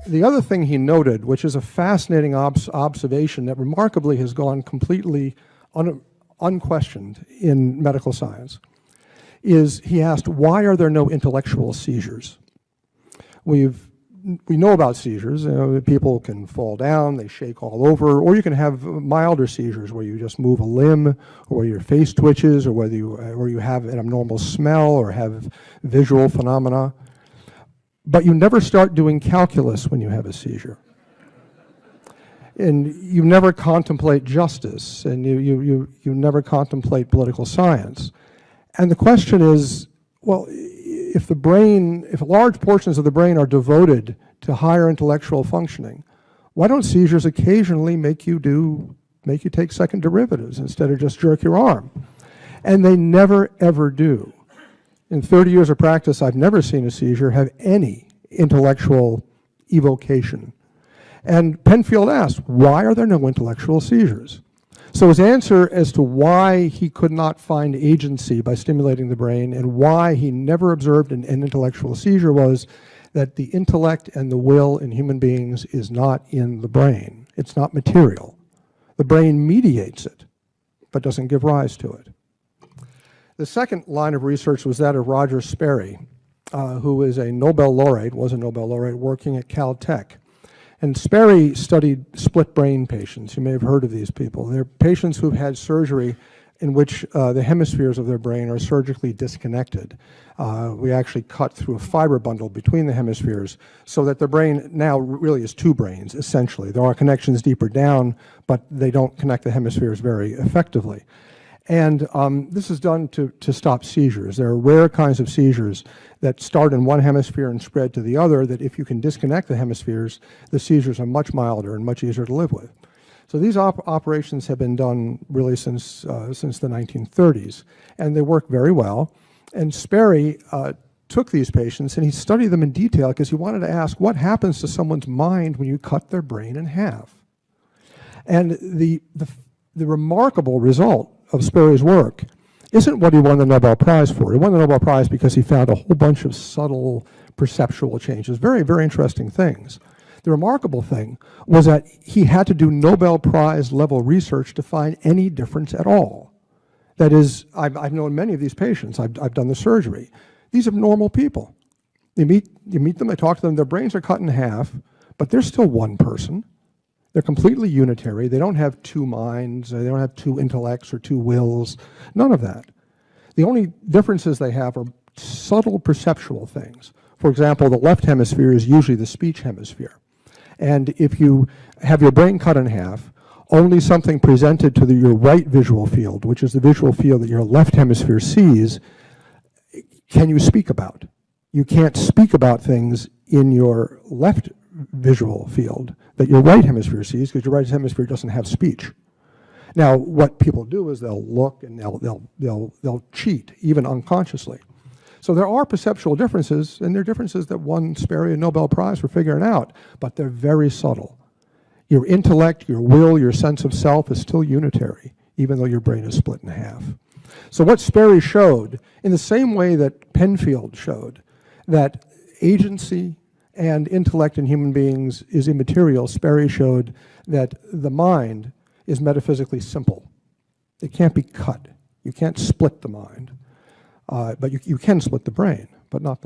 The other thing he noted, which is a fascinating observation that remarkably has gone completely unquestioned in medical science, is he asked, why are there no intellectual seizures? We know about seizures. People can fall down, they shake all over, or you can have milder seizures where you just move a limb, or your face twitches, or whether you have an abnormal smell or have visual phenomena. But you never start doing calculus when you have a seizure. And you never contemplate justice, and you never contemplate political science. And the question is, well, if large portions of the brain are devoted to higher intellectual functioning, why don't seizures occasionally make you take second derivatives instead of just jerk your arm? And they never, ever do. In 30 years of practice, I've never seen a seizure have any intellectual evocation. And Penfield asked, why are there no intellectual seizures? So his answer as to why he could not find agency by stimulating the brain and why he never observed an intellectual seizure was that the intellect and the will in human beings is not in the brain. It's not material. The brain mediates it, but doesn't give rise to it. The second line of research was that of Roger Sperry, who is a Nobel laureate, was a Nobel laureate working at Caltech. And Sperry studied split brain patients. You may have heard of these people. They're patients who've had surgery in which the hemispheres of their brain are surgically disconnected. We actually cut through a fiber bundle between the hemispheres so that the brain now really is two brains, essentially. There are connections deeper down, but they don't connect the hemispheres very effectively. And this is done to stop seizures. There are rare kinds of seizures that start in one hemisphere and spread to the other that if you can disconnect the hemispheres, the seizures are much milder and much easier to live with. So these operations have been done really since the 1930s, and they work very well. And Sperry took these patients and he studied them in detail because he wanted to ask what happens to someone's mind when you cut their brain in half. And the remarkable result of Sperry's work isn't what he won the Nobel Prize for. He won the Nobel Prize because he found a whole bunch of subtle perceptual changes, very, very interesting things. The remarkable thing was that he had to do Nobel Prize level research to find any difference at all. That is, I've known many of these patients. I've done the surgery. These are normal people. You meet them, I talk to them, their brains are cut in half, but they're still one person. They're completely unitary. They don't have two minds. They don't have two intellects or two wills. None of that. The only differences they have are subtle perceptual things. For example, the left hemisphere is usually the speech hemisphere. And if you have your brain cut in half, only something presented to your right visual field, which is the visual field that your left hemisphere sees, can you speak about. You can't speak about things in your left visual field that your right hemisphere sees because your right hemisphere doesn't have speech. Now, what people do is they'll look and they'll cheat, even unconsciously. So there are perceptual differences, and they're differences that won Sperry a Nobel Prize for figuring out, but they're very subtle. Your intellect, your will, your sense of self is still unitary, even though your brain is split in half. So what Sperry showed, in the same way that Penfield showed, that agency and intellect in human beings is immaterial, Sperry showed that the mind is metaphysically simple. It can't be cut. You can't split the mind, but you can split the brain, but not the